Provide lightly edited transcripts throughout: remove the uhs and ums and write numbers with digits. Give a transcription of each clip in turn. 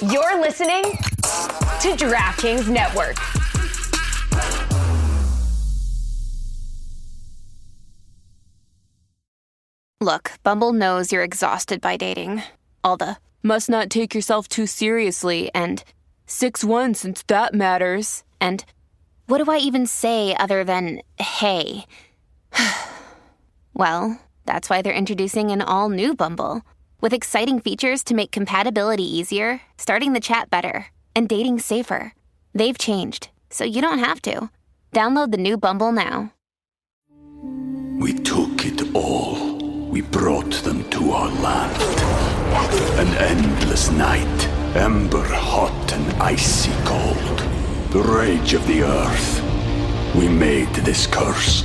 You're listening to DraftKings Network. Look, Bumble knows you're exhausted by dating. All the must not take yourself too seriously and 6'1" since that matters. And what do I even say other than hey? Well, that's why they're introducing an all-new Bumble with exciting features to make compatibility easier, starting the chat better, and dating safer. They've changed, so you don't have to. Download the new Bumble now. We took it all. We brought them to our land. An endless night, ember hot and icy cold. The rage of the earth. We made this curse.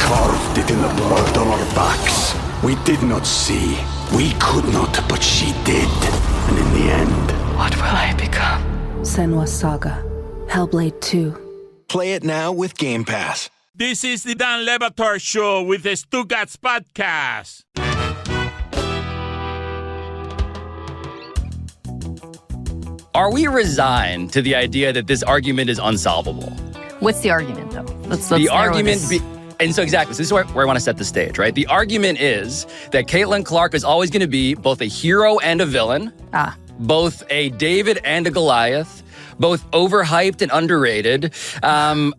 Carved it in the blood on our backs. We did not see. We could not, but she did. And in the end, what will I become? Senua's Saga. Hellblade 2. Play it now with Game Pass. This is the Dan Le Batard Show with the Stugotz podcast. Are we resigned to the idea that this argument is unsolvable? What's the argument, though? Let's the argument, and so exactly, so this is where I want to set the stage, right? The argument is that Caitlin Clark is always going to be both a hero and a villain, both a David and a Goliath, both overhyped and underrated,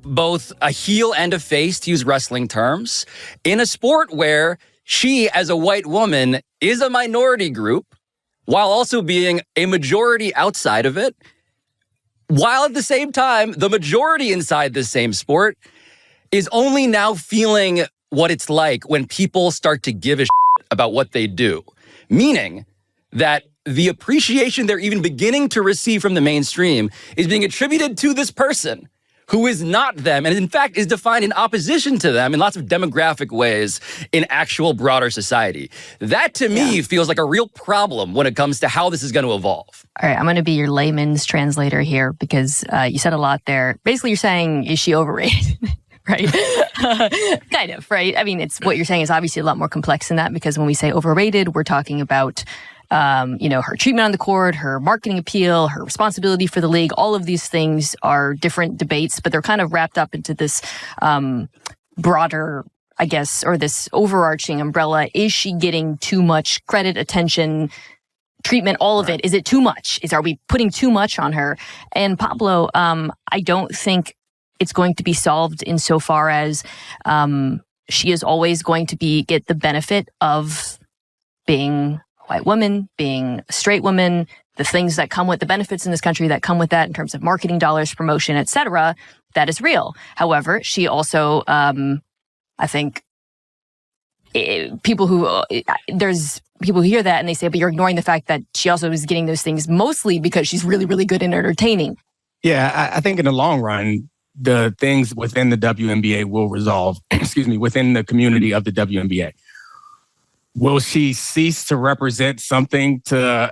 both a heel and a face, to use wrestling terms, in a sport where she, as a white woman, is a minority group, while also being a majority outside of it, while at the same time, the majority inside this same sport is only now feeling what it's like when people start to give a shit about what they do. Meaning that the appreciation they're even beginning to receive from the mainstream is being attributed to this person who is not them, and in fact is defined in opposition to them in lots of demographic ways in actual broader society. That, to me, feels like a real problem when it comes to how this is going to evolve. All right, I'm going to be your layman's translator here because you said a lot there. Basically, you're saying, is she overrated? Right? Kind of, right? I mean, it's what you're saying is obviously a lot more complex than that because when we say overrated, we're talking about her treatment on the court, her marketing appeal, her responsibility for the league. All of these things are different debates, but they're kind of wrapped up into this broader, I guess, or this overarching umbrella. Is she getting too much credit, attention, treatment, all of it? Is it too much? Are we putting too much on her? And Pablo, I don't think it's going to be solved insofar as she is always going to get the benefit of being white woman, being a straight woman, the things that come with the benefits in this country that come with that in terms of marketing dollars, promotion, etc., that is real. However, she also, I think, there's people who hear that and they say, but you're ignoring the fact that she also is getting those things mostly because she's really, really good and entertaining. Yeah, I think in the long run, the things within the WNBA will resolve, within the community of the WNBA. Will she cease to represent something to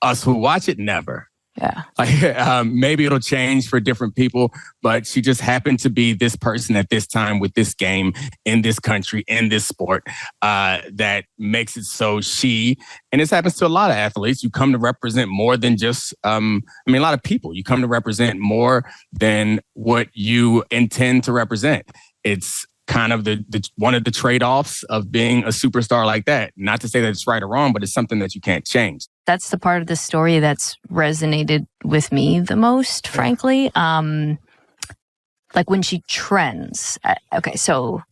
us who watch it? Never. Yeah. Maybe it'll change for different people, but she just happened to be this person at this time with this game in this country, in this sport, that makes it so she, and this happens to a lot of athletes, you come to represent more than just, a lot of people. You come to represent more than what you intend to represent. It's kind of the one of the trade-offs of being a superstar like that. Not to say that it's right or wrong, but it's something that you can't change. That's the part of the story that's resonated with me the most, frankly. Like when she trends. Okay, so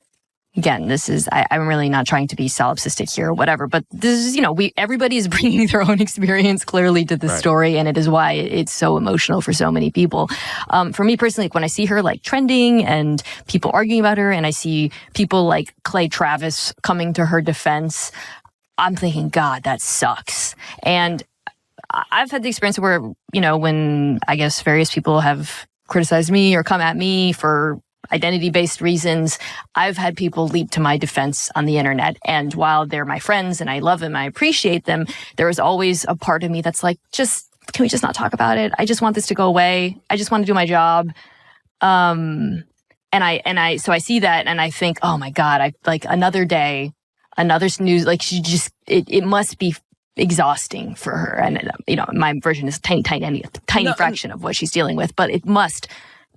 again, this is, I'm really not trying to be solipsistic here or whatever, but this is, everybody is bringing their own experience clearly to the story, and it is why it's so emotional for so many people. For me personally, when I see her like trending and people arguing about her, and I see people like Clay Travis coming to her defense, I'm thinking, God, that sucks. And I've had the experience where, when I guess various people have criticized me or come at me for identity-based reasons, I've had people leap to my defense on the internet. And while they're my friends and I love them, I appreciate them, there is always a part of me that's like, can we just not talk about it? I just want this to go away. I just want to do my job. So I see that and I think, oh my God, another day, another news, like it must be exhausting for her. And, my version is tiny fraction of what she's dealing with, but it must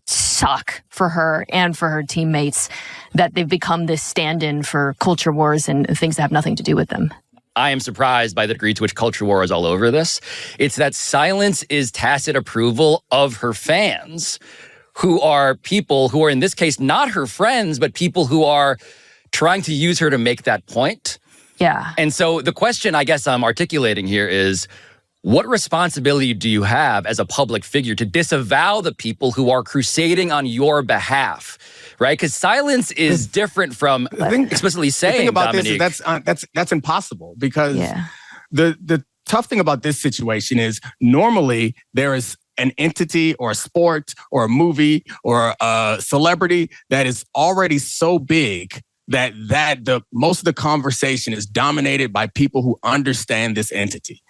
suck for her and for her teammates that they've become this stand-in for culture wars and things that have nothing to do with them. I am surprised by the degree to which culture war is all over this. It's that silence is tacit approval of her fans, who are people who are, in this case, not her friends, but people who are trying to use her to make that point. Yeah. And so the question I guess I'm articulating here is, what responsibility do you have as a public figure to disavow the people who are crusading on your behalf, right? Because silence is different from explicitly saying. The thing about Dominique, this is that's impossible, because the tough thing about this situation is normally there is an entity or a sport or a movie or a celebrity that is already so big that the most of the conversation is dominated by people who understand this entity.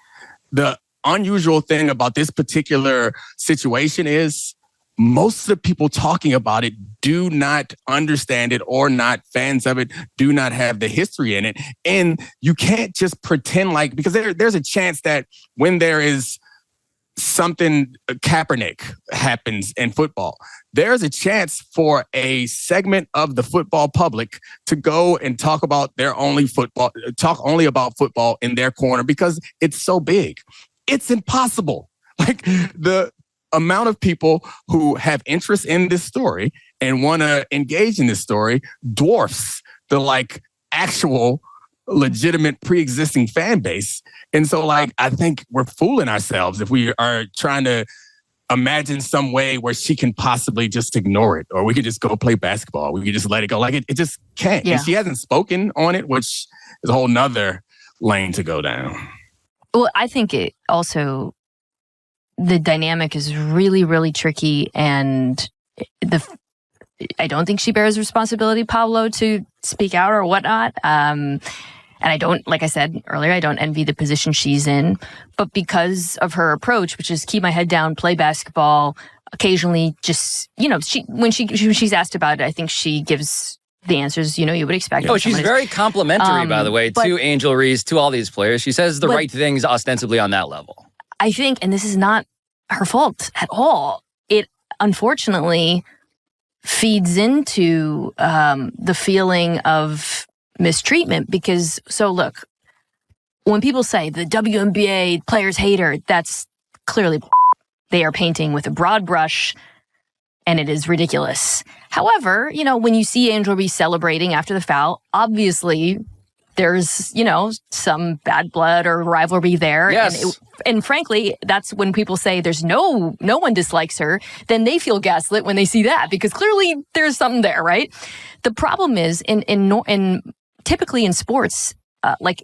The unusual thing about this particular situation is most of the people talking about it do not understand it or not fans of it, do not have the history in it. And you can't just pretend like, because there's a chance that when there is something Kaepernick happens in football, there's a chance for a segment of the football public to go and talk about talk only about football in their corner because it's so big. It's impossible. Like, the amount of people who have interest in this story and want to engage in this story dwarfs the actual legitimate pre-existing fan base. And so I think we're fooling ourselves if we are trying to imagine some way where she can possibly just ignore it, or we could just go play basketball. We could just let it go. It just can't. Yeah. And she hasn't spoken on it, which is a whole nother lane to go down. Well, I think it also, the dynamic is really, really tricky, and I don't think she bears responsibility, Pablo, to speak out or whatnot. And I don't, like I said earlier, I don't envy the position she's in, but because of her approach, which is keep my head down, play basketball, occasionally just, when she's asked about it, I think she gives the answers, you would expect. Oh, she's very complimentary, by the way, to Angel Reese, to all these players. She says the right things ostensibly on that level. I think, and this is not her fault at all, it unfortunately feeds into the feeling of mistreatment, because, so look, when people say the WNBA players hate her, that's clearly they are painting with a broad brush, and it is ridiculous. However, when you see Angel Reese celebrating after the foul, obviously there's, some bad blood or rivalry there. Yes. And frankly, that's when people say there's no one dislikes her, then they feel gaslit when they see that, because clearly there's something there, right? The problem is typically in sports,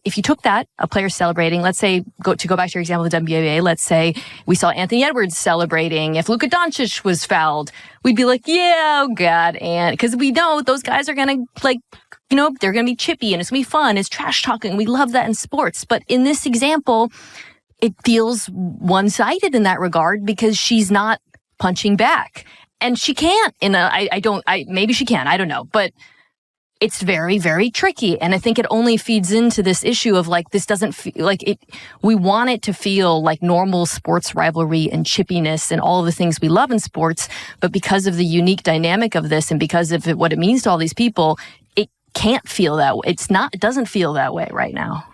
if you took that, a player celebrating, let's say, go back to your example of the WNBA, let's say we saw Anthony Edwards celebrating. If Luka Doncic was fouled, we'd be like, yeah, oh God. And because we know those guys are going to they're going to be chippy and it's going to be fun. It's trash talking. We love that in sports. But in this example, it feels one-sided in that regard because she's not punching back. And she can't maybe she can, I don't know. But it's very, very tricky. And I think it only feeds into this issue of this doesn't feel like it. We want it to feel like normal sports rivalry and chippiness and all of the things we love in sports. But because of the unique dynamic of this and because of what it means to all these people, it can't feel that way. It doesn't feel that way right now.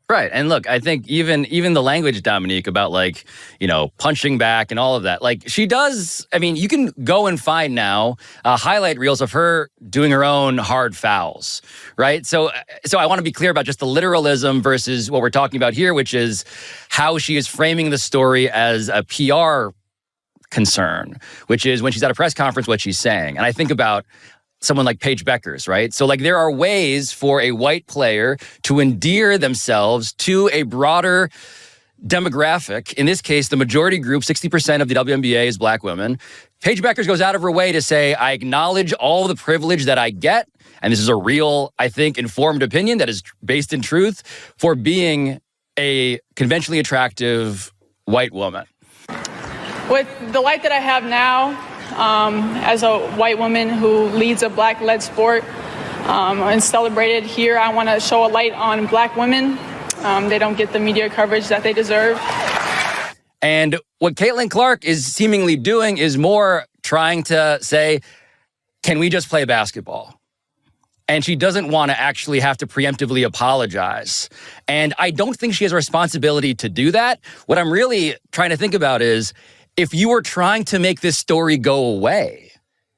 Right. And look, I think even the language, Dominique, about punching back and all of that, she does. I mean, you can go and find now highlight reels of her doing her own hard fouls. Right. So I want to be clear about just the literalism versus what we're talking about here, which is how she is framing the story as a PR concern, which is when she's at a press conference, what she's saying. And I think about someone like Paige Beckers, right? So there are ways for a white player to endear themselves to a broader demographic. In this case, the majority group, 60% of the WNBA is black women. Paige Beckers goes out of her way to say, I acknowledge all the privilege that I get, and this is a real, I think, informed opinion that is based in truth, for being a conventionally attractive white woman. With the life that I have now, as a white woman who leads a black-led sport and celebrated here, I want to show a light on black women They don't get the media coverage that they deserve. And what Caitlin Clark is seemingly doing is more trying to say, can we just play basketball? And she doesn't want to actually have to preemptively apologize. And I don't think she has a responsibility to do that. What I'm really trying to think about is, if you were trying to make this story go away,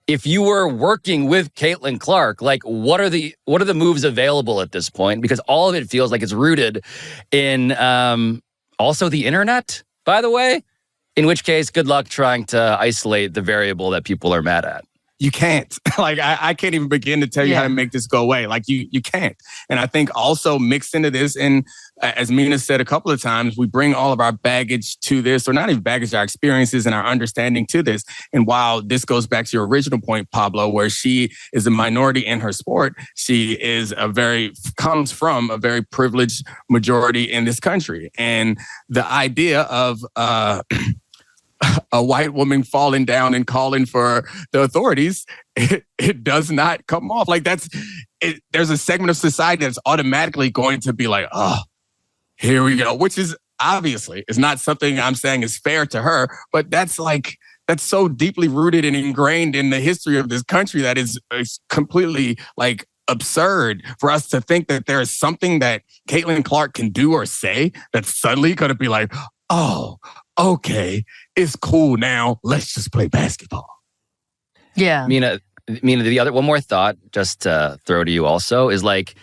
if you were working with Caitlin Clark, like what are the moves available at this point? Because all of it feels like it's rooted in also the internet, by the way, in which case, good luck trying to isolate the variable that people are mad at. You can't. Like, I can't even begin to tell you how to make this go away. Like, you can't. And I think also mixed into this, and as Mina said a couple of times, we bring all of our baggage to this, or not even baggage, our experiences and our understanding to this. And while this goes back to your original point, Pablo, where she is a minority in her sport, she comes from a very privileged majority in this country. And the idea of a white woman falling down and calling for the authorities, it does not come off. Like, there's a segment of society that's automatically going to be like, oh, here we go, which is obviously is not something I'm saying is fair to her, but that's so deeply rooted and ingrained in the history of this country that is completely like absurd for us to think that there is something that Caitlin Clark can do or say that's suddenly going to be like, oh, okay, it's cool now. Let's just play basketball. Yeah. Mina, the other one more thought, just to throw to you also, is like,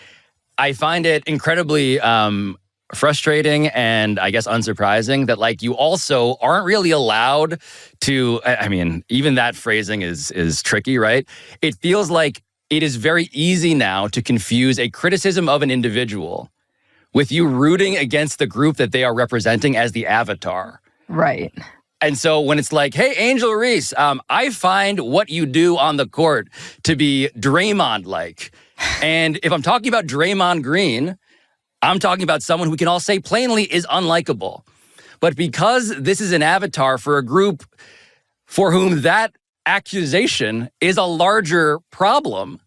I find it incredibly frustrating and I guess unsurprising that like you also aren't really allowed to, I mean, even that phrasing is tricky, right? It feels like it is very easy now to confuse a criticism of an individual with you rooting against the group that they are representing as the avatar. Right. And so when it's like, hey, Angel Reese, I find what you do on the court to be Draymond-like. And if I'm talking about Draymond Green, I'm talking about someone who we can all say plainly is unlikable. But because this is an avatar for a group for whom that accusation is a larger problem,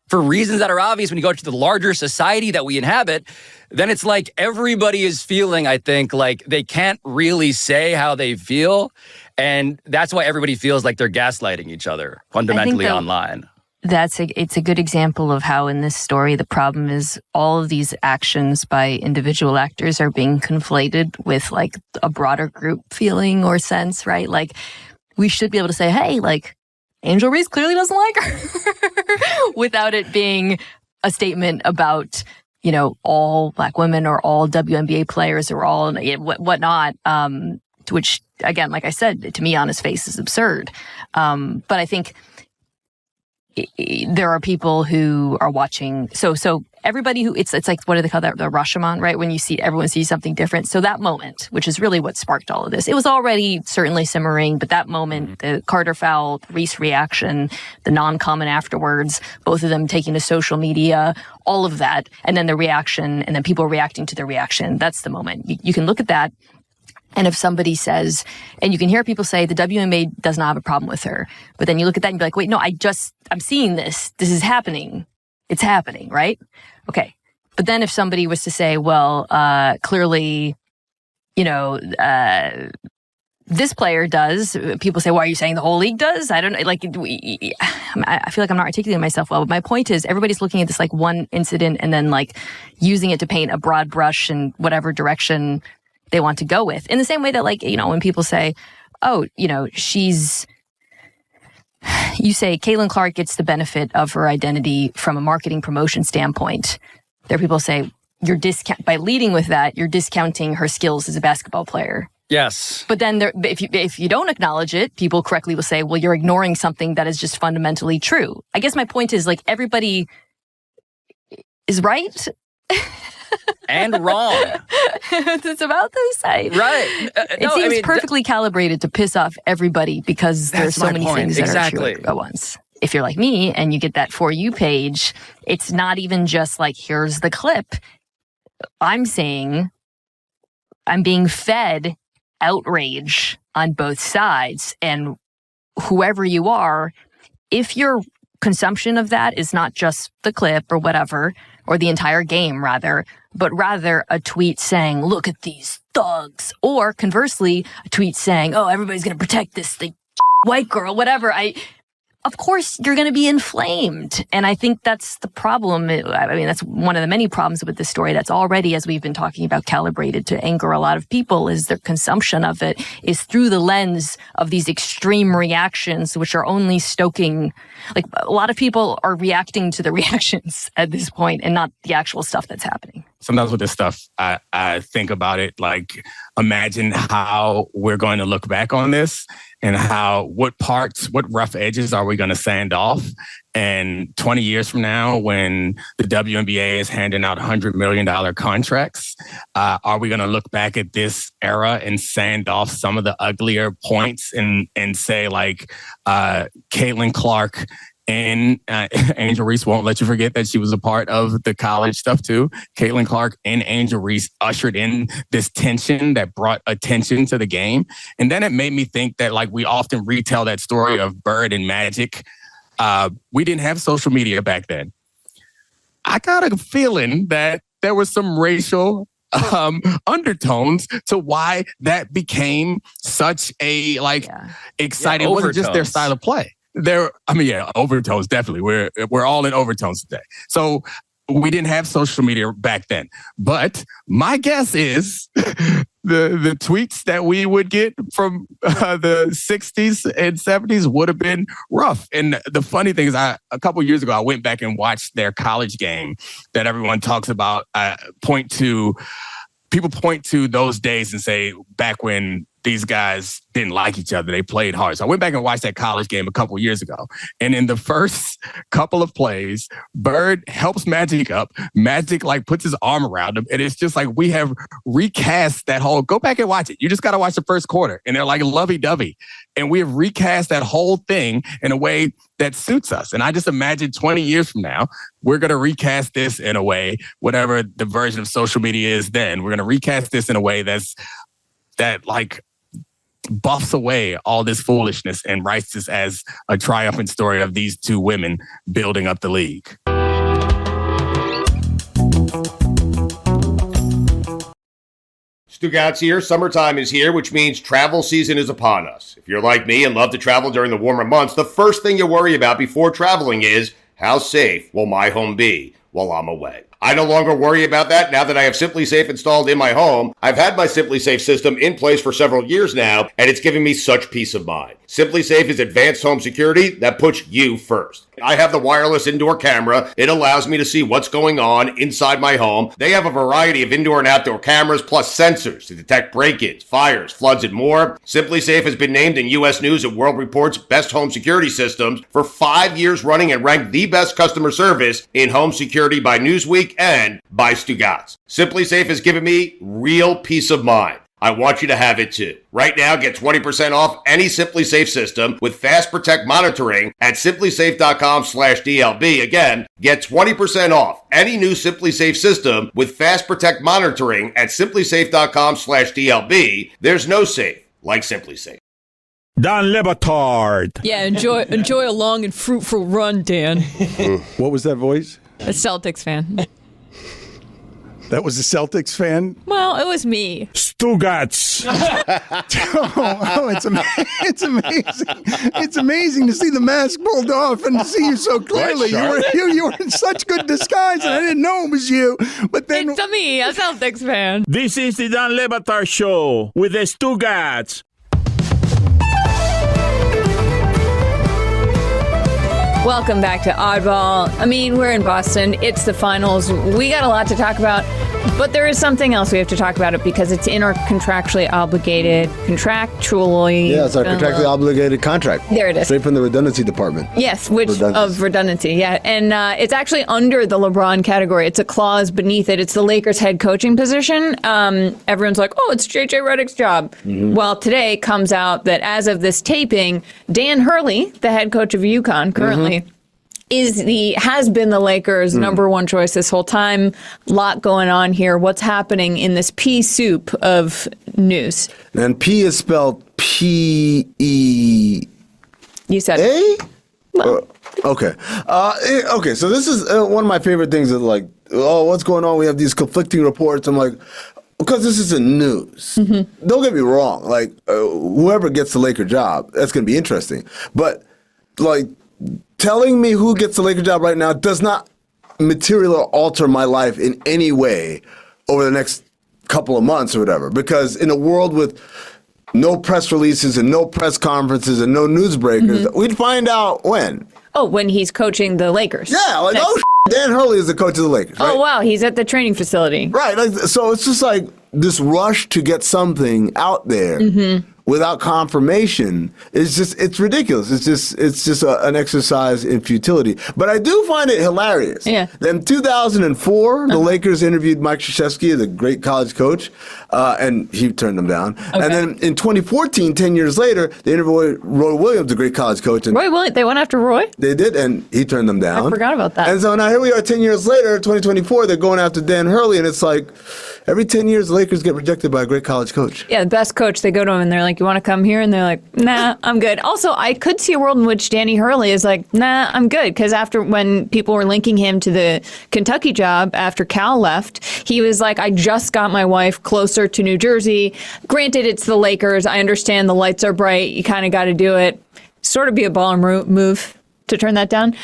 for reasons that are obvious when you go to the larger society that we inhabit, then it's like everybody is feeling, I think, like they can't really say how they feel. And that's why everybody feels like they're gaslighting each other fundamentally online. It's a good example of how in this story, the problem is all of these actions by individual actors are being conflated with like a broader group feeling or sense, right? Like we should be able to say, hey, like Angel Reese clearly doesn't like her without it being a statement about, you know, all Black women or all WNBA players or all whatnot, which again, like I said, to me on his face is absurd. But I think there are people who are watching. So everybody who it's like, what do they call that? The Rashomon, right? When everyone sees something different. So that moment, which is really what sparked all of this, it was already certainly simmering, but that moment, the Carter foul, Reese reaction, the non-comment afterwards, both of them taking to social media, all of that, and then the reaction, and then people reacting to the reaction. That's the moment. You can look at that. And if somebody says, and you can hear people say the WNBA does not have a problem with her, but then you look at that and be like, wait, no, I'm seeing this. This is happening. It's happening, right? Okay. But then if somebody was to say, well, clearly, you know, this player does, people say, why are you saying the whole league does? I don't know. Like, I feel like I'm not articulating myself well, but my point is everybody's looking at this like one incident and then like using it to paint a broad brush in whatever direction they want to go with. In the same way that, like, you know, when people say, oh, you know, you say Caitlin Clark gets the benefit of her identity from a marketing promotion standpoint. There are people say, by leading with that, you're discounting her skills as a basketball player. Yes. But then if you don't acknowledge it, people correctly will say, well, you're ignoring something that is just fundamentally true. I guess my point is, like, everybody is right. And wrong. It's about the same. Right. It seems perfectly calibrated to piss off everybody because there's so many things that are true at once. If you're like me and you get that For You page, it's not even just like, here's the clip. I'm saying I'm being fed outrage on both sides. And whoever you are, if your consumption of that is not just the clip or whatever, or the entire game rather, but rather a tweet saying, look at these thugs. Or conversely, a tweet saying, oh, everybody's going to protect this white girl, whatever. Of course, you're going to be inflamed. And I think that's the problem. I mean, that's one of the many problems with this story that's already, as we've been talking about, calibrated to anger a lot of people, is their consumption of it is through the lens of these extreme reactions, which are only stoking, like, a lot of people are reacting to the reactions at this point and not the actual stuff that's happening. Sometimes with this stuff, I think about it like, imagine how we're going to look back on this and what rough edges are we going to sand off? And 20 years from now, when the WNBA is handing out $100 million contracts, are we going to look back at this era and sand off some of the uglier points and say, like, Caitlin Clark and Angel Reese won't let you forget that she was a part of the college stuff too. Caitlin Clark and Angel Reese ushered in this tension that brought attention to the game. And then it made me think that, like, we often retell that story of Bird and Magic. We didn't have social media back then. I got a feeling that there was some racial undertones to why that became such a exciting. It wasn't just their style of play. Overtones, definitely. We're all in overtones today. So we didn't have social media back then. But my guess is the tweets that we would get from the 60s and 70s would have been rough. And the funny thing is, a couple years ago, I went back and watched their college game that everyone talks about. People point to those days and say, back when these guys didn't like each other, they played hard. So I went back and watched that college game a couple years ago. And in the first couple of plays, Bird helps Magic up. Magic, like, puts his arm around him. And it's just like, we have recast that whole, go back and watch it. You just got to watch the first quarter. And they're like lovey-dovey. And we have recast that whole thing in a way that suits us. And I just imagine 20 years from now, we're going to recast this in a way, whatever the version of social media is then, we're going to recast this in a way that buffs away all this foolishness and writes this as a triumphant story of these two women building up the league. Stugotz here. Summertime is here, which means travel season is upon us. If you're like me and love to travel during the warmer months, the first thing you worry about before traveling is, how safe will my home be while I'm away? I no longer worry about that now that I have SimpliSafe installed in my home. I've had my SimpliSafe system in place for several years now, and it's giving me such peace of mind. SimpliSafe is advanced home security that puts you first. I have the wireless indoor camera. It allows me to see what's going on inside my home. They have a variety of indoor and outdoor cameras plus sensors to detect break-ins, fires, floods, and more. SimpliSafe has been named in U.S. News and World Report's Best Home Security Systems for 5 years running and ranked the best customer service in home security by Newsweek and by Stugotz. SimpliSafe has given me real peace of mind. I want you to have it too. Right now, get 20% off any SimpliSafe system with Fast Protect monitoring at simplisafe.com/DLB. Again, get 20% off any new SimpliSafe system with Fast Protect monitoring at simplisafe.com/DLB. There's no safe like SimpliSafe. Dan Batard. Yeah, enjoy a long and fruitful run, Dan. What was that voice? A Celtics fan. That was a Celtics fan? Well, it was me. Stugotz. It's amazing. It's amazing to see the mask pulled off and to see you so clearly. You were in such good disguise, and I didn't know it was you. But then it's me, a Celtics fan. This is the Dan Le Batard Show with the Stugotz. Welcome back to Oddball. I mean, we're in Boston. It's the finals. We got a lot to talk about, but there is something else we have to talk about it because it's in our contractually obligated, Yeah, it's our contractually obligated contract. There it is. Straight from the redundancy department. Yes, of redundancy, yeah. And it's actually under the LeBron category. It's a clause beneath it. It's the Lakers head coaching position. Everyone's like, oh, it's JJ Redick's job. Mm-hmm. Well, today comes out that as of this taping, Dan Hurley, the head coach of UConn currently, has been the Lakers' number one choice this whole time. Lot going on here. What's happening in this pea soup of news? And P is spelled P-E... You said A? Well, okay. Okay, so this is one of my favorite things that, like, oh, what's going on? We have these conflicting reports. I'm like, because this isn't news. Don't get me wrong. Like, whoever gets the Laker job, that's going to be interesting. But, like, telling me who gets the Laker job right now does not materially alter my life in any way over the next couple of months or whatever. Because in a world with no press releases and no press conferences and no newsbreakers, we'd find out when. Oh, when he's coaching the Lakers. Yeah, like, Dan Hurley is the coach of the Lakers, right? Oh, wow, he's at the training facility. Right, like, so it's just like this rush to get something out there without confirmation is just, it's ridiculous. It's just an exercise in futility. But I do find it hilarious. Yeah. In 2004, the Lakers interviewed Mike Krzyzewski, the great college coach, and he turned them down. Okay. And then in 2014, 10 years later, they interviewed Roy Williams, the great college coach. And Roy Williams, they went after Roy? They did, and he turned them down. I forgot about that. And so now here we are 10 years later, 2024, they're going after Dan Hurley, and it's like every 10 years, the Lakers get rejected by a great college coach. Yeah, the best coach, they go to him and they're like, you want to come here? And they're like, nah, I'm good. Also, I could see a world in which Danny Hurley is like, nah, I'm good. Because after when people were linking him to the Kentucky job after Cal left, he was like, I just got my wife closer to New Jersey. Granted, it's the Lakers. I understand the lights are bright. You kind of got to do it. Sort of be a baller move to turn that down.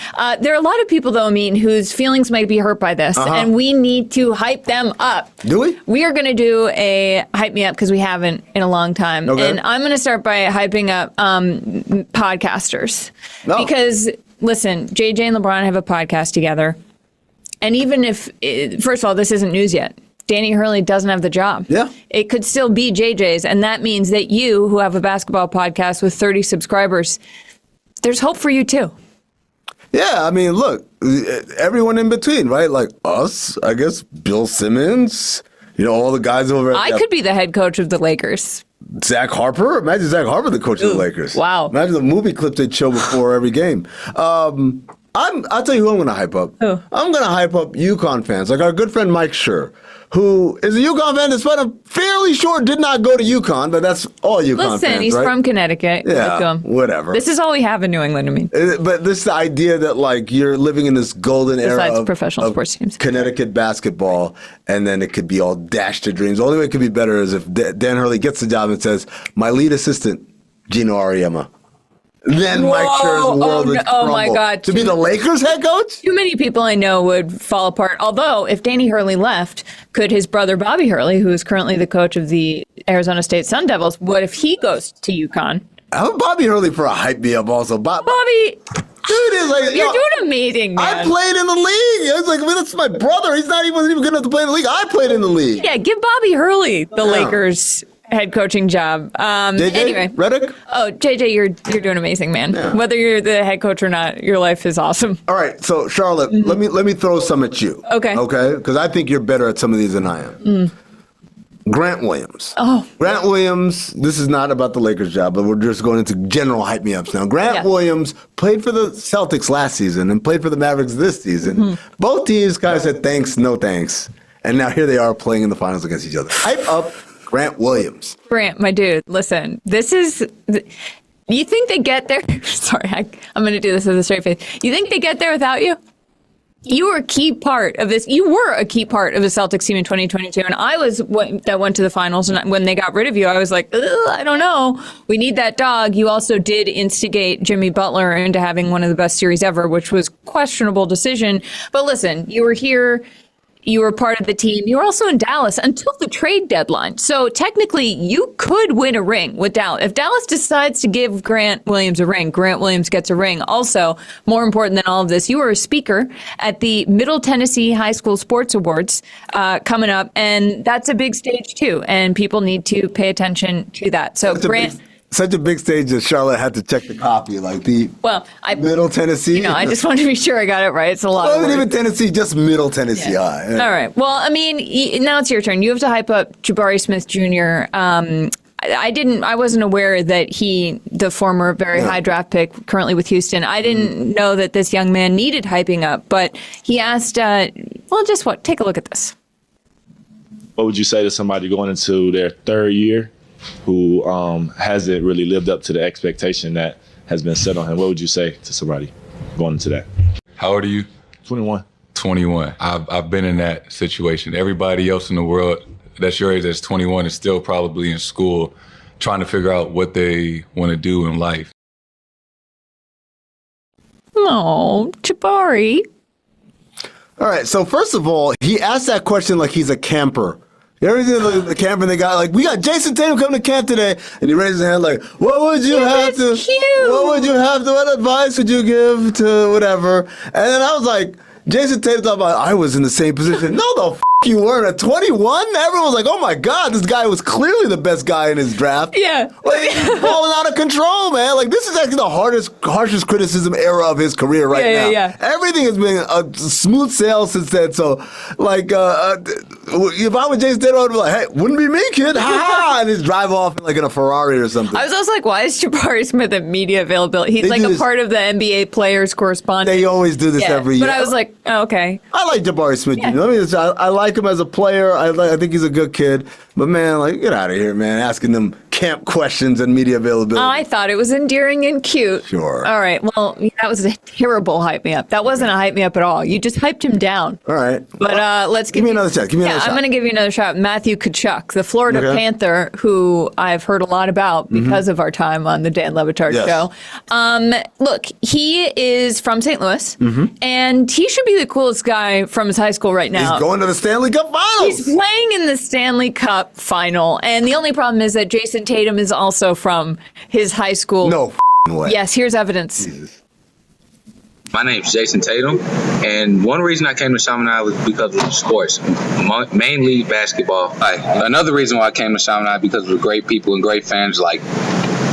There are a lot of people, though, Amin, whose feelings might be hurt by this, and we need to hype them up. Do we? We are going to do a hype me up because we haven't in a long time. Okay. And I'm going to start by hyping up podcasters. No. Because, listen, JJ and LeBron have a podcast together. And even if, first of all, this isn't news yet. Danny Hurley doesn't have the job. Yeah. It could still be JJ's. And that means that you, who have a basketball podcast with 30 subscribers, there's hope for you, too. Yeah, I mean, look, everyone in between, right? Like us, I guess, Bill Simmons, all the guys over I could be the head coach of the Lakers. Zach Harper? Imagine Zach Harper, the coach of the Lakers. Wow. Imagine the movie clips they'd show before every game. I'll tell you who I'm going to hype up. Who? I'm going to hype up UConn fans, like our good friend Mike Schur, who is a UConn fan despite I'm fairly sure did not go to UConn, but that's all UConn fans, Listen, he's right? from Connecticut. Yeah, whatever. This is all we have in New England, I mean. But this idea that, like, you're living in this golden era of professional sports teams. Connecticut basketball, and then it could be all dashed to dreams. The only way it could be better is if Dan Hurley gets the job and says, my lead assistant, Gino Auriemma. Then Mike Schur's world would crumble. Oh, my God. To be the Lakers head coach? Too many people I know would fall apart. Although, if Danny Hurley left, could his brother Bobby Hurley, who is currently the coach of the Arizona State Sun Devils, what if he goes to UConn? How about Bobby Hurley for a hype me up also? Bobby, dude is like, you're doing amazing, man. I played in the league. I was like, that's my brother. He wasn't even good enough to play in the league. I played in the league. Yeah, give Bobby Hurley the Lakers head coaching job. JJ, anyway, Redick? Oh, JJ, you're doing amazing, man. Yeah. Whether you're the head coach or not, your life is awesome. All right, so Charlotte, let me throw some at you. Okay. Okay, because I think you're better at some of these than I am. Grant Williams. Oh. Grant Williams, this is not about the Lakers job, but we're just going into general hype me ups now. Grant Williams played for the Celtics last season and played for the Mavericks this season. Both teams kind of said thanks, no thanks. And now here they are playing in the finals against each other. Hype up Grant Williams. Grant, my dude, listen, this is... You think they get there? Sorry, I'm going to do this with a straight face. You think they get there without you? You were a key part of this. You were a key part of the Celtics team in 2022. And I was that went to the finals. And when they got rid of you, I was like, I don't know. We need that dog. You also did instigate Jimmy Butler into having one of the best series ever, which was questionable decision. But listen, you were here. You were part of the team. You were also in Dallas until the trade deadline. So technically, you could win a ring with Dallas. If Dallas decides to give Grant Williams a ring, Grant Williams gets a ring. Also, more important than all of this, you were a speaker at the Middle Tennessee High School Sports Awards coming up. And that's a big stage, too. And people need to pay attention to that. So Grant... Such a big stage that Charlotte had to check the copy, like Middle Tennessee. I just wanted to be sure I got it right. It's a lot. Not even Tennessee, just Middle Tennessee High. Yeah. All right. Well, I mean, now it's your turn. You have to hype up Jabari Smith Jr. I wasn't aware that the former very high draft pick, currently with Houston, I didn't know that this young man needed hyping up. But he asked, take a look at this. What would you say to somebody going into their third year who hasn't really lived up to the expectation that has been set on him? What would you say to somebody going into that? How old are you? 21. 21. I've been in that situation. Everybody else in the world that's your age, that's 21, is still probably in school trying to figure out what they want to do in life. Oh, Jabari. All right, so first of all, he asked that question like he's a camper. You ever see the camper they got, like, we got Jason Tatum coming to camp today, and he raised his hand like, what advice would you give to whatever? And then I was like, Jason Tatum thought about, I was in the same position. No, the f*** you weren't. At 21, everyone was like, oh my God, this guy was clearly the best guy in his draft. Yeah. Like, he's falling out of control, man. Like, this is actually the harshest criticism era of his career now. Yeah. Everything has been a smooth sail since then. So, like, if I was Jason Tatum, I'd be like, hey, wouldn't be me, kid. Ha ha. And just drive off in a Ferrari or something. I was also like, why is Jabari Smith at media availability? He's like a part of the NBA players correspondent. They always do this every year. But I was like, oh, okay. I like Jabari Smith. Yeah. I like him as a player. I think he's a good kid. But man, like, get out of here, man. Asking them camp questions and media availability. I thought it was endearing and cute. Sure. All right. Well, that was a terrible hype me up. That wasn't a hype me up at all. You just hyped him down. All right. But let's give me another shot. I'm going to give you another shot. Matthew Tkachuk, the Florida Panther, who I've heard a lot about because of our time on the Dan Le Batard show. Look, he is from St. Louis, and he should be the coolest guy from his high school right now. He's going to the Stanley Cup Finals. He's playing in the Stanley Cup Final, and the only problem is that Jason Tatum is also from his high school. No way. Yes, here's evidence. Jesus. My name's Jason Tatum, and one reason I came to Chaminade was because of sports, mainly basketball. Another reason why I came to Chaminade because of the great people and great fans like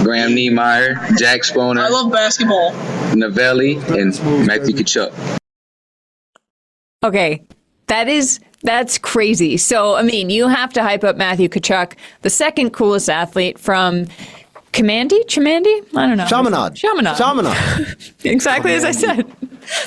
Graham Niemeyer, Jack Sponer. I love basketball. Novelli, and Matthew Tkachuk. Okay, that's crazy. So, I mean, you have to hype up Matthew Tkachuk, the second coolest athlete from Chimandi? I don't know. Chaminade. Exactly as I said.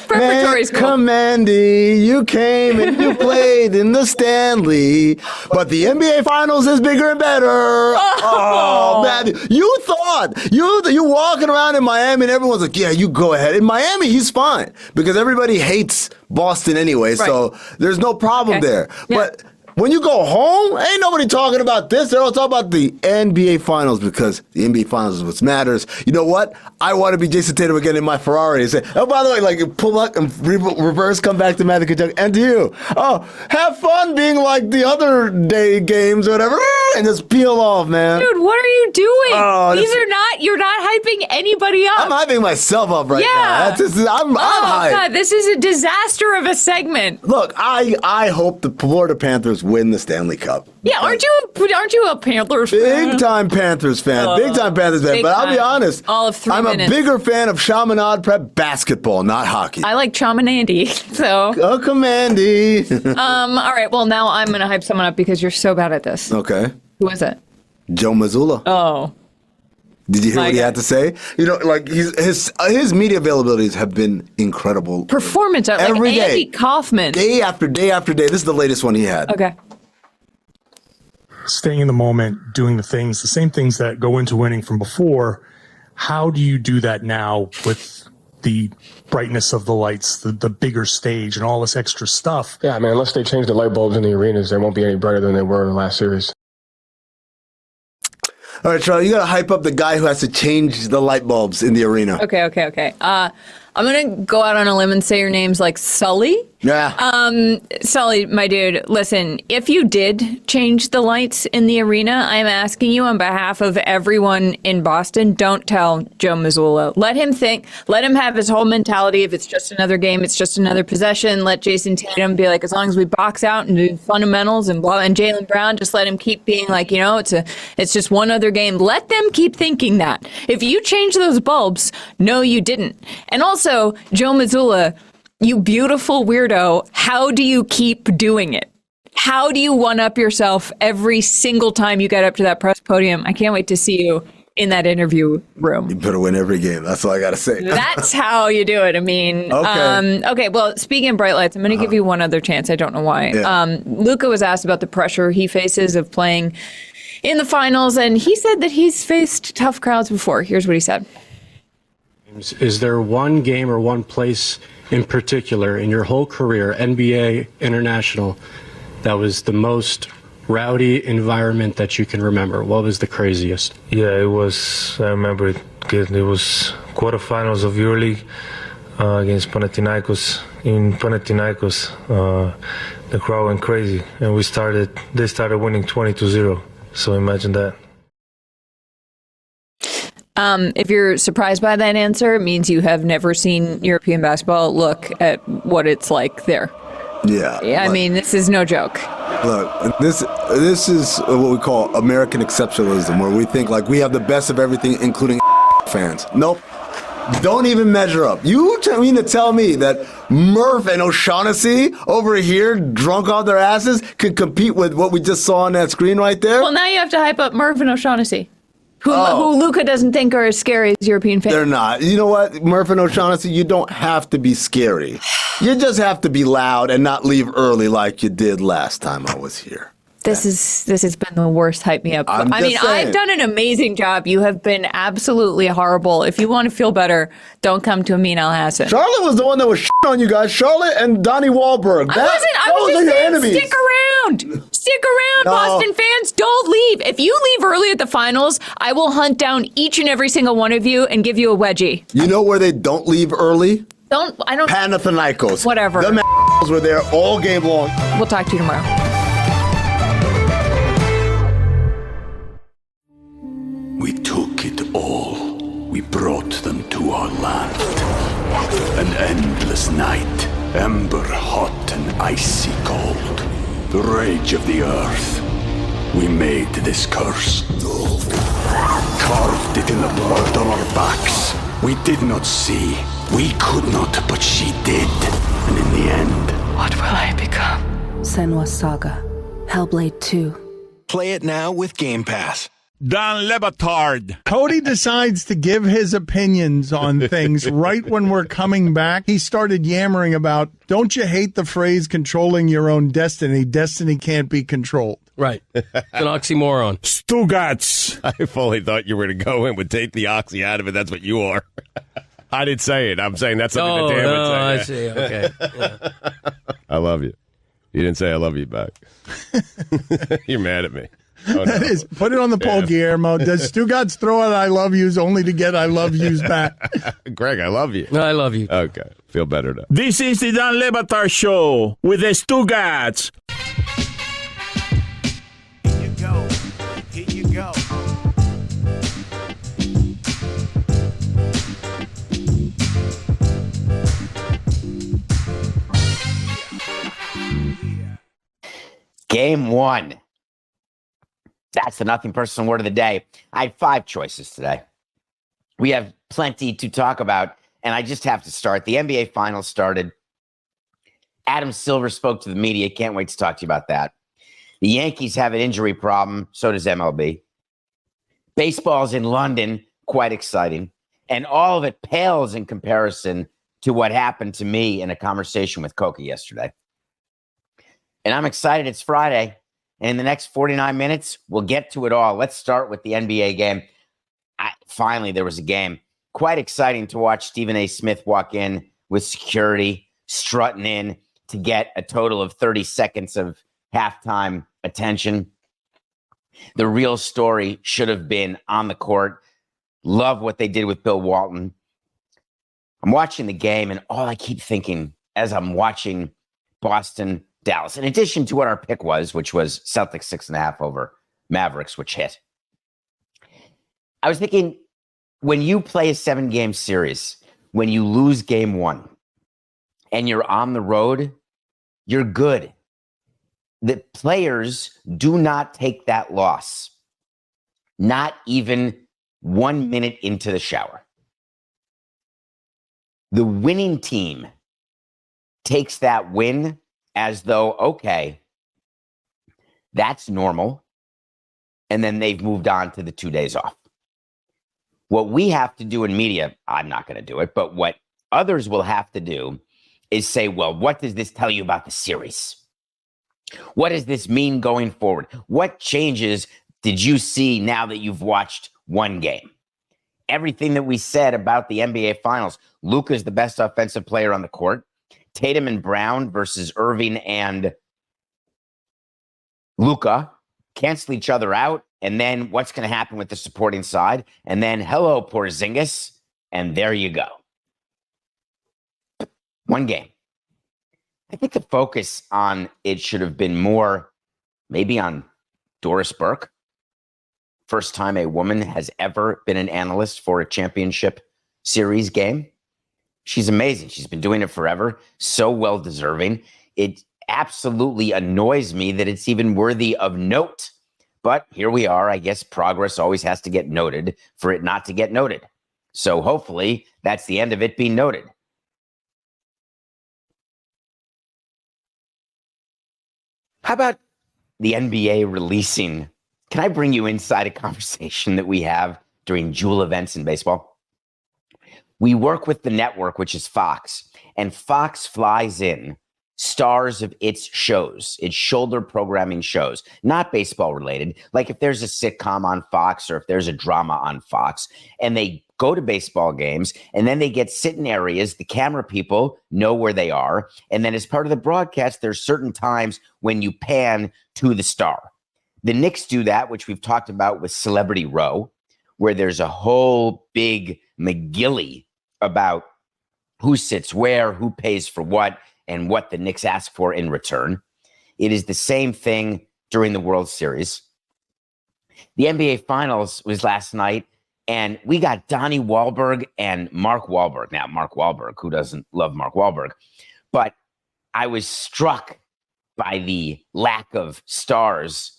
Preparatory's cool. Chimandi, you came and you played in the Stanley, but the NBA Finals is bigger and better. Oh, man. You thought, you walking around in Miami and everyone's like, yeah, you go ahead. In Miami, he's fine because everybody hates Boston anyway, so there's no problem there. Yeah. But when you go home, ain't nobody talking about this. They're all talking about the NBA Finals because the NBA Finals is what matters. You know what? I want to be Jason Tatum again in my Ferrari and say, oh, by the way, like, pull up and reverse, come back to Matthew Tkachuk, and to you. Oh, have fun being like the other day games or whatever, and just peel off, man. Dude, what are you doing? You're not hyping anybody up. I'm hyping myself up right now. I'm hyped. God, this is a disaster of a segment. Look, I hope the Florida Panthers win the Stanley Cup. Yeah, aren't you a Panthers fan? Big time Panthers fan. But I'll be honest, all of 3 minutes. I'm a bigger fan of Chaminade Prep basketball, not hockey. I like Chaminade, so. Oh, Commandy. All right, well, now I'm going to hype someone up because you're so bad at this. Okay. Who is it? Joe Mazzulla. Oh. Did you hear what he had to say? You know, like his media availabilities have been incredible. Performance art, every like day. Andy Kaufman. Day after day after day. This is the latest one he had. Okay. Staying in the moment, doing the same things that go into winning from before. How do you do that now with the brightness of the lights, the bigger stage, and all this extra stuff? Yeah, I mean, unless they change the light bulbs in the arenas, they won't be any brighter than they were in the last series. All right, Charlie, you got to hype up the guy who has to change the light bulbs in the arena. Okay. I'm going to go out on a limb and say your name's like Sully. Yeah. Sully, my dude, listen, if you did change the lights in the arena, I'm asking you on behalf of everyone in Boston, don't tell Joe Mazzulla. Let him have his whole mentality. If it's just another game, it's just another possession. Let Jason Tatum be like, as long as we box out and do fundamentals and blah, and Jaylen Brown, just let him keep being like, you know, it's just one other game. Let them keep thinking that. If you change those bulbs, no, you didn't. And also, Joe Mazzulla, you beautiful weirdo, how do you keep doing it? How do you one-up yourself every single time you get up to that press podium? I can't wait to see you in that interview room. You better win every game. That's all I got to say. That's how you do it. I mean, okay, well, speaking of bright lights, I'm going to give you one other chance. I don't know why. Yeah. Luka was asked about the pressure he faces of playing in the finals, and he said that he's faced tough crowds before. Here's what he said. Is there one game or one place in particular in your whole career, NBA, international, that was the most rowdy environment that you can remember? What was the craziest? Yeah, it was, I remember it was quarterfinals of EuroLeague against Panathinaikos. In Panathinaikos, the crowd went crazy, and they started winning 20-0. So imagine that. If you're surprised by that answer, it means you have never seen European basketball. Look at what it's like there. Yeah. I mean, this is no joke. Look, this is what we call American exceptionalism, where we think like we have the best of everything, including fans. Nope. Don't even measure up. You mean to tell me that Murph and O'Shaughnessy over here, drunk off their asses, could compete with what we just saw on that screen right there? Well, now you have to hype up Murph and O'Shaughnessy, who Luka doesn't think are as scary as European fans. They're not. You know what, Murph and O'Shaughnessy, you don't have to be scary. You just have to be loud and not leave early like you did last time I was here. This has been the worst hype me up. I mean, I've done an amazing job. You have been absolutely horrible. If you want to feel better, don't come to Amin Al Hassan. Charlotte was the one that was shit on you guys. Charlotte and Donnie Wahlberg. I was just saying, stick around. Stick around, No. Boston fans. Don't leave. If you leave early at the finals, I will hunt down each and every single one of you and give you a wedgie. You know where they don't leave early? I don't. Panathinaikos. Whatever. Them were there all game long. We'll talk to you tomorrow. We took it all. We brought them to our land. An endless night, ember hot and icy cold. The rage of the earth. We made this curse. Carved it in the blood on our backs. We did not see. We could not, but she did. And in the end... What will I become? Senua's Saga. Hellblade 2. Play it now with Game Pass. Don Batard. Cody decides to give his opinions on things right when we're coming back. He started yammering about, don't you hate the phrase controlling your own destiny? Destiny can't be controlled. Right. It's an oxymoron. Stugotz. I fully thought you were going to go in with take the oxy out of it. That's what you are. I didn't say it. I'm saying that's something that Dan would say. I see. Okay. Yeah. I love you. You didn't say I love you back. You're mad at me. Oh, That is, put it on the poll, Guillermo. Does Stugotz throw out I love yous only to get I love yous back? Greg, I love you. No, I love you. Okay. Feel better now. This is the Don Batard Show with the Stugotz. Here you go. Game one. That's the nothing personal word of the day. I have 5 choices today. We have plenty to talk about, and I just have to start. The NBA Finals started. Adam Silver spoke to the media. Can't wait to talk to you about that. The Yankees have an injury problem. So does MLB. Baseball's in London. Quite exciting. And all of it pales in comparison to what happened to me in a conversation with Coca yesterday. And I'm excited. It's Friday. And in the next 49 minutes, we'll get to it all. Let's start with the NBA game. Finally, there was a game. Quite exciting to watch Stephen A. Smith walk in with security, strutting in to get a total of 30 seconds of halftime attention. The real story should have been on the court. Love what they did with Bill Walton. I'm watching the game, and all I keep thinking as I'm watching Boston, Dallas, in addition to what our pick was, which was Celtics 6.5 over Mavericks, which hit. I was thinking, when you play a 7-game series, when you lose game 1 and you're on the road, you're good. The players do not take that loss, not even 1 minute into the shower. The winning team takes that win as though, okay, that's normal. And then they've moved on to the 2 days off. What we have to do in media, I'm not going to do it, but what others will have to do is say, well, what does this tell you about the series? What does this mean going forward? What changes did you see now that you've watched one game? Everything that we said about the NBA Finals, Luka's the best offensive player on the court. Tatum and Brown versus Irving and Luka cancel each other out. And then what's going to happen with the supporting side? And then hello, Porzingis. And there you go. One game. I think the focus on it should have been more maybe on Doris Burke. First time a woman has ever been an analyst for a championship series game. She's amazing. She's been doing it forever. So well deserving. It absolutely annoys me that it's even worthy of note. But here we are. I guess progress always has to get noted for it not to get noted. So hopefully that's the end of it being noted. How about the NBA releasing? Can I bring you inside a conversation that we have during Jewel events in baseball? We work with the network, which is Fox, and Fox flies in stars of its shows, its shoulder programming shows, not baseball related. Like if there's a sitcom on Fox or if there's a drama on Fox, and they go to baseball games and then they get sit in areas, the camera people know where they are. And then as part of the broadcast, there's certain times when you pan to the star. The Knicks do that, which we've talked about with Celebrity Row, where there's a whole big McGilly about who sits where, who pays for what, and what the Knicks ask for in return. It is the same thing during the World Series. The NBA Finals was last night, and we got Donnie Wahlberg and Mark Wahlberg. Now, Mark Wahlberg, who doesn't love Mark Wahlberg? But I was struck by the lack of stars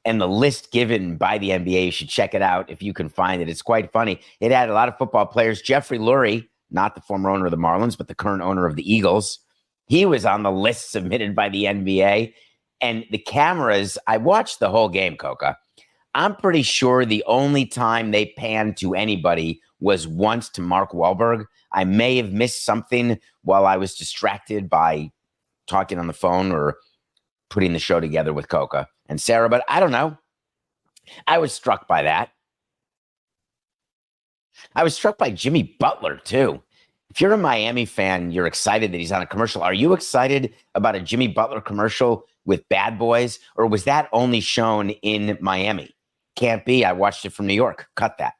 and the list given by the NBA. You should check it out if you can find it. It's quite funny. It had a lot of football players. Jeffrey Lurie, not the former owner of the Marlins, but the current owner of the Eagles. He was on the list submitted by the NBA. And the cameras, I watched the whole game, Coca. I'm pretty sure the only time they panned to anybody was once to Mark Wahlberg. I may have missed something while I was distracted by talking on the phone or putting the show together with Coca and Sarah, but I don't know. I was struck by that. I was struck by Jimmy Butler, too. If you're a Miami fan, you're excited that he's on a commercial. Are you excited about a Jimmy Butler commercial with Bad Boys, or was that only shown in Miami? Can't be. I watched it from New York. Cut that.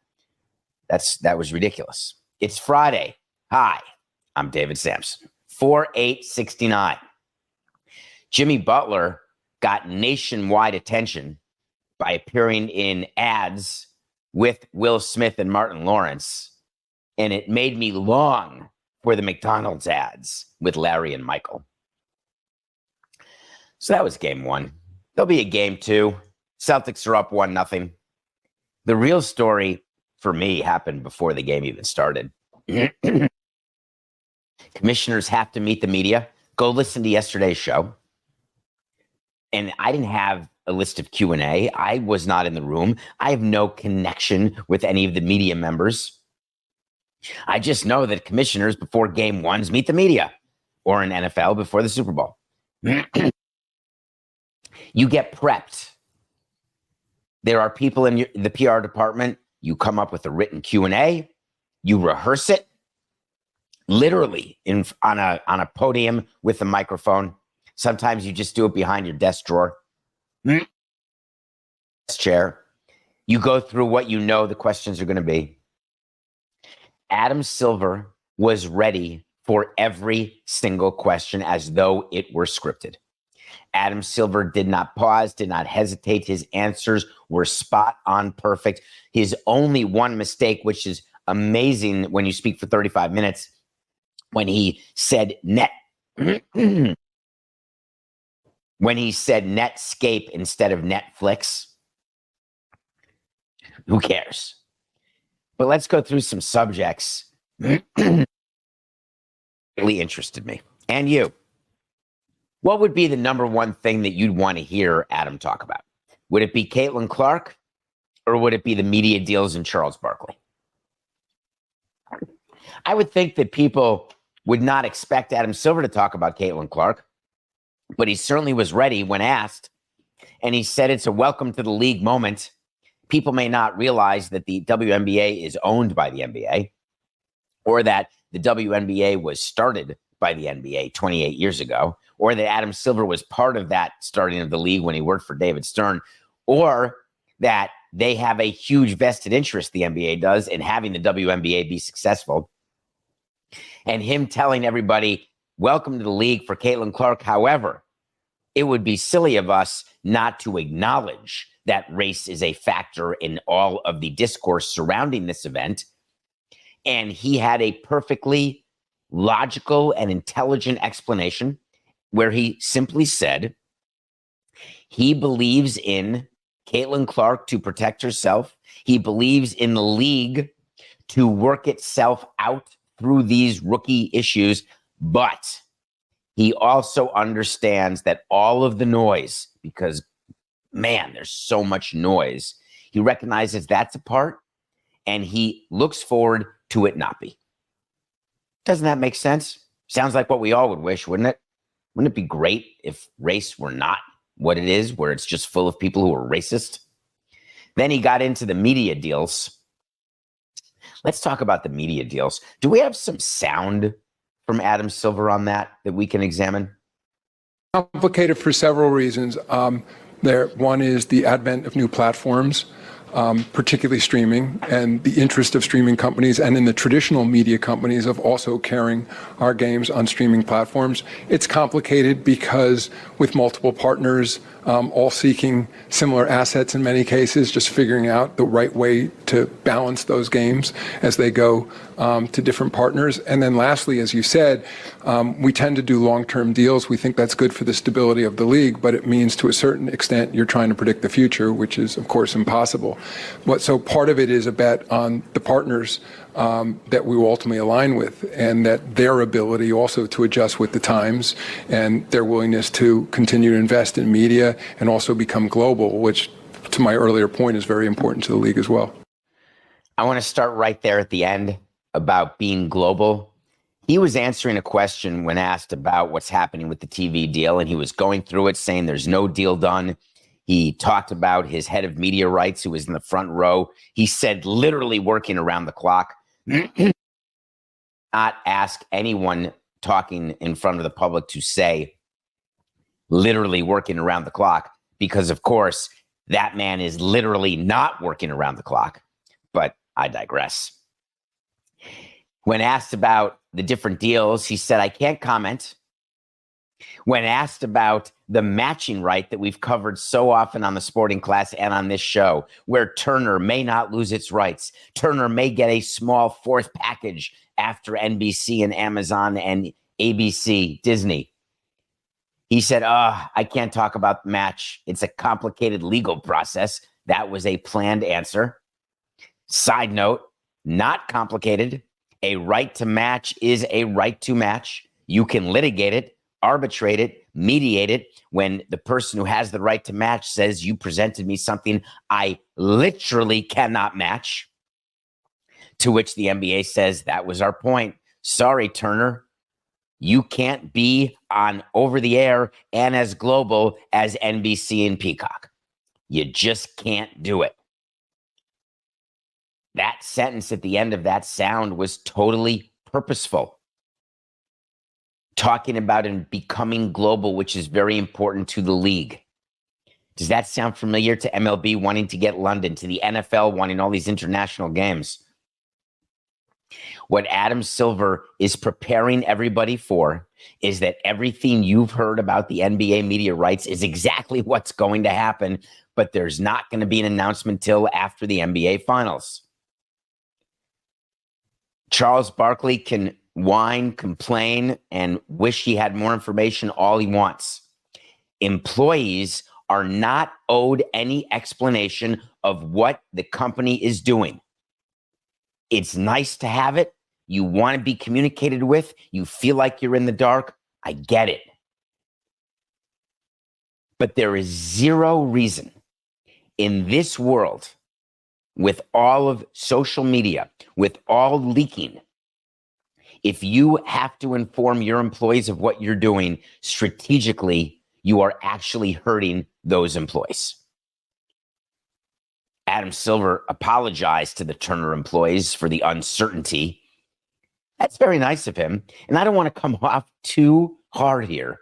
That was ridiculous. It's Friday. Hi, I'm David Sampson. 4869. Jimmy Butler got nationwide attention by appearing in ads with Will Smith and Martin Lawrence. And it made me long for the McDonald's ads with Larry and Michael. So that was game one. There'll be a game two. Celtics are up 1-0. The real story for me happened before the game even started. Commissioners have to meet the media. Go listen to yesterday's show. And I didn't have a list of Q&A. I was not in the room. I have no connection with any of the media members. I just know that commissioners before game ones meet the media, or in NFL before the Super Bowl. You get prepped. There are people in the PR department. You come up with a written Q&A. You rehearse it, literally on a podium with a microphone. Sometimes you just do it behind your desk drawer, chair. You go through what you know the questions are going to be. Adam Silver was ready for every single question as though it were scripted. Adam Silver did not pause, did not hesitate. His answers were spot on perfect. His only one mistake, which is amazing when you speak for 35 minutes, when he said Netscape instead of Netflix. Who cares? But let's go through some subjects that really interested me and you. What would be the number one thing that you'd want to hear Adam talk about? Would it be Caitlin Clark, or would it be the media deals in Charles Barkley? I would think that people would not expect Adam Silver to talk about Caitlin Clark, but he certainly was ready when asked, and he said it's a welcome to the league moment. People may not realize that the WNBA is owned by the NBA, or that the WNBA was started by the NBA 28 years ago, or that Adam Silver was part of that starting of the league when he worked for David Stern, or that they have a huge vested interest, the NBA does, in having the WNBA be successful. And him telling everybody, welcome to the league for Caitlin Clark. However, it would be silly of us not to acknowledge that race is a factor in all of the discourse surrounding this event. And he had a perfectly logical and intelligent explanation where he simply said he believes in Caitlin Clark to protect herself. He believes in the league to work itself out through these rookie issues, but he also understands that all of the noise, because man, there's so much noise, he recognizes that's a part, and he looks forward to it not be. Doesn't that make sense? Sounds like what we all would wish, wouldn't it? Wouldn't it be great if race were not what it is, where it's just full of people who are racist? Then he got into the media deals. Let's talk about the media deals. Do we have some sound from Adam Silver on that we can examine? Complicated for several reasons. One is the advent of new platforms, particularly streaming, and the interest of streaming companies and in the traditional media companies of also carrying our games on streaming platforms. It's complicated because with multiple partners, all seeking similar assets in many cases, just figuring out the right way to balance those games as they go to different partners. And then lastly, as you said, we tend to do long-term deals. We think that's good for the stability of the league, but it means to a certain extent you're trying to predict the future, which is, of course, impossible. So part of it is a bet on the partners that we will ultimately align with, and that their ability also to adjust with the times and their willingness to continue to invest in media and also become global, which, to my earlier point, is very important to the league as well. I want to start right there at the end about being global. He was answering a question when asked about what's happening with the TV deal, and he was going through it saying there's no deal done. He talked about his head of media rights, who was in the front row. He said literally working around the clock. Not ask anyone talking in front of the public to say literally working around the clock, because of course that man is literally not working around the clock. But I digress. When asked about the different deals, he said, I can't comment. When asked about the matching right that we've covered so often on the Sporting Class and on this show, where Turner may not lose its rights, Turner may get a small fourth package after NBC and Amazon and ABC, Disney. He said, I can't talk about the match. It's a complicated legal process. That was a planned answer. Side note, not complicated. A right to match is a right to match. You can litigate it, arbitrate it, mediate it. When the person who has the right to match says, you presented me something I literally cannot match, to which the NBA says, that was our point. Sorry, Turner. You can't be on over the air and as global as NBC and Peacock. You just can't do it. That sentence at the end of that sound was totally purposeful. Talking about and becoming global, which is very important to the league. Does that sound familiar to MLB wanting to get London, to the NFL wanting all these international games? What Adam Silver is preparing everybody for is that everything you've heard about the NBA media rights is exactly what's going to happen, but there's not going to be an announcement till after the NBA Finals. Charles Barkley can whine, complain, and wish he had more information all he wants. Employees are not owed any explanation of what the company is doing. It's nice to have it. You want to be communicated with. You feel like you're in the dark. I get it. But there is zero reason in this world, with all of social media, with all leaking, if you have to inform your employees of what you're doing strategically, you are actually hurting those employees. Adam Silver apologized to the Turner employees for the uncertainty. That's very nice of him. And I don't want to come off too hard here.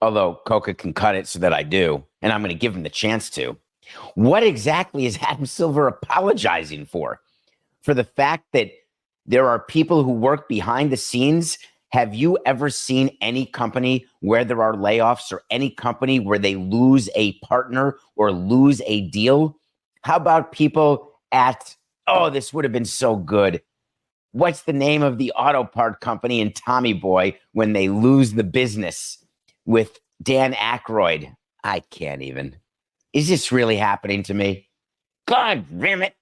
Although Coca can cut it so that I do, and I'm going to give him the chance to. What exactly is Adam Silver apologizing for? For the fact that there are people who work behind the scenes? Have you ever seen any company where there are layoffs or any company where they lose a partner or lose a deal? How about people at, oh, this would have been so good. What's the name of the auto part company in Tommy Boy when they lose the business with Dan Aykroyd? I can't even. Is this really happening to me? God damn it.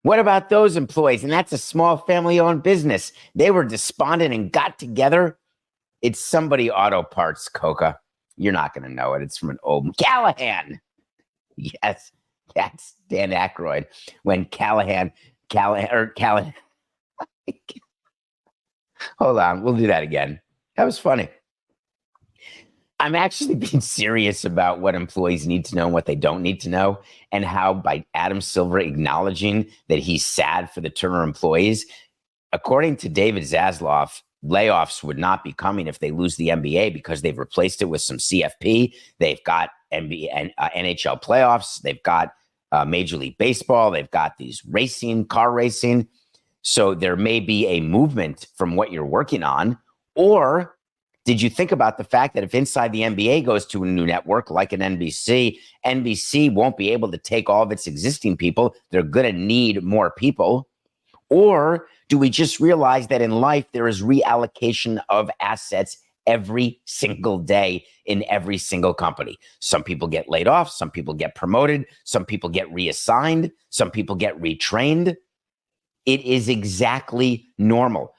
What about those employees? And that's a small family-owned business. They were despondent and got together. It's somebody auto parts, Coca. You're not going to know it. It's from an old Callahan. Yes, that's Dan Aykroyd. When Callahan. Hold on, we'll do that again. That was funny. I'm actually being serious about what employees need to know and what they don't need to know, and how by Adam Silver acknowledging that he's sad for the Turner employees, according to David Zaslav, layoffs would not be coming if they lose the NBA because they've replaced it with some CFP. They've got NBA and NHL playoffs. They've got Major League Baseball. They've got these car racing. So there may be a movement from what you're working on. Or did you think about the fact that if Inside the NBA goes to a new network like an NBC, NBC won't be able to take all of its existing people. They're going to need more people. Or do we just realize that in life there is reallocation of assets every single day in every single company? Some people get laid off. Some people get promoted. Some people get reassigned. Some people get retrained. It is exactly normal.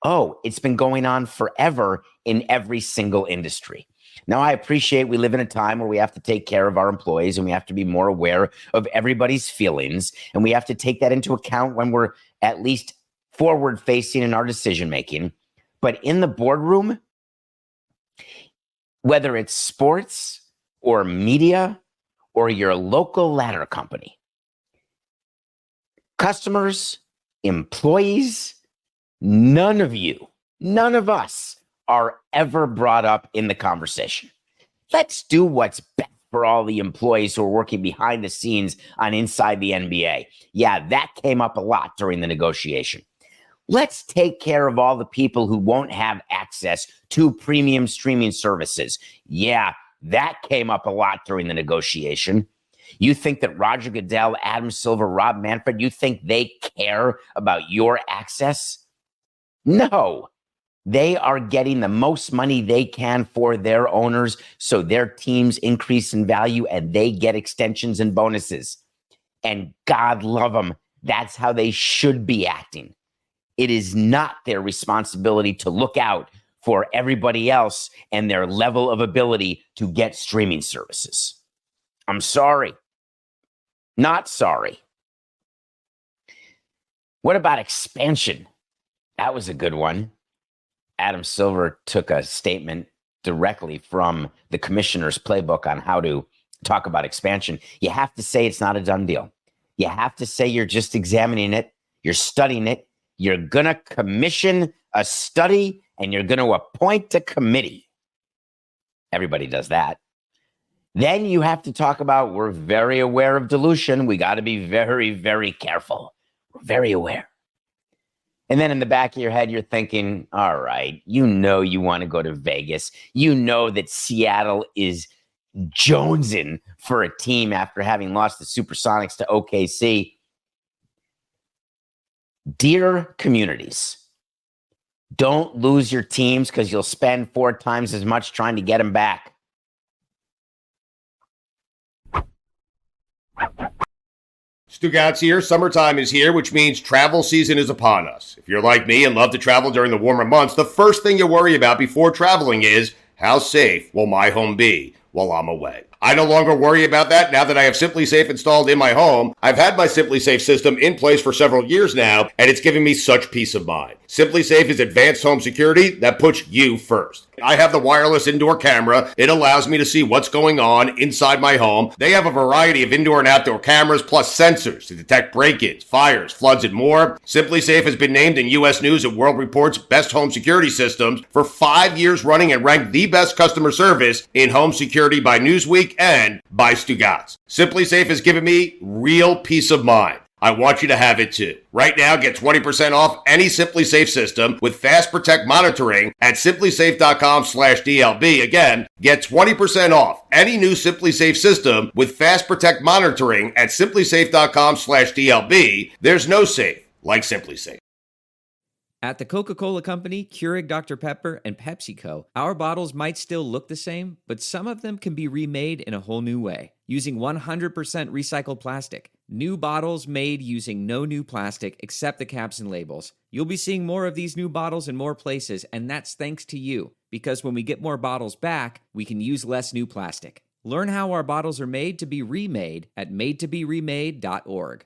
Oh, it's been going on forever in every single industry. Now, I appreciate we live in a time where we have to take care of our employees and we have to be more aware of everybody's feelings. And we have to take that into account when we're at least forward facing in our decision making. But in the boardroom, whether it's sports or media or your local ladder company, customers, employees, none of us are ever brought up in the conversation. Let's do what's best for all the employees who are working behind the scenes on Inside the NBA. Yeah, that came up a lot during the negotiation. Let's take care of all the people who won't have access to premium streaming services. Yeah, that came up a lot during the negotiation. You think that Roger Goodell, Adam Silver, Rob Manfred, you think they care about your access? No, they are getting the most money they can for their owners so their teams increase in value and they get extensions and bonuses. And God love them. That's how they should be acting. It is not their responsibility to look out for everybody else and their level of ability to get streaming services. I'm sorry. Not sorry. What about expansion? That was a good one. Adam Silver took a statement directly from the commissioner's playbook on how to talk about expansion. You have to say it's not a done deal. You have to say you're just examining it. You're studying it. You're going to commission a study and you're going to appoint a committee. Everybody does that. Then you have to talk about, we're very aware of dilution. We got to be very, very careful. We're very aware. And then in the back of your head, you're thinking, all right, you know you want to go to Vegas. You know that Seattle is jonesing for a team after having lost the Supersonics to OKC. Dear communities, don't lose your teams because you'll spend 4 times as much trying to get them back. Stugotz here. Summertime is here, which means travel season is upon us. If you're like me and love to travel during the warmer months, the first thing you worry about before traveling is, how safe will my home be while I'm away? I no longer worry about that now that I have Simply Safe installed in my home. I've had my Simply Safe system in place for several years now, and it's giving me such peace of mind. Simply Safe is advanced home security that puts you first. I have the wireless indoor camera. It allows me to see what's going on inside my home. They have a variety of indoor and outdoor cameras plus sensors to detect break-ins, fires, floods, and more. Simply Safe has been named in U.S. News and World Report's Best Home Security Systems for 5 years running and ranked the best customer service in home security by Newsweek and by Stugotz. Simply Safe has given me real peace of mind. I want you to have it too. Right now, get 20% off any Simply Safe system with Fast Protect monitoring at simplysafe.com/DLB. Again, get 20% off any new Simply Safe system with Fast Protect monitoring at simplysafe.com/DLB. There's no safe like Simply Safe. At the Coca-Cola Company, Keurig Dr. Pepper, and PepsiCo, our bottles might still look the same, but some of them can be remade in a whole new way, using 100% recycled plastic. New bottles made using no new plastic except the caps and labels. You'll be seeing more of these new bottles in more places, and that's thanks to you, because when we get more bottles back, we can use less new plastic. Learn how our bottles are made to be remade at madetoberemade.org.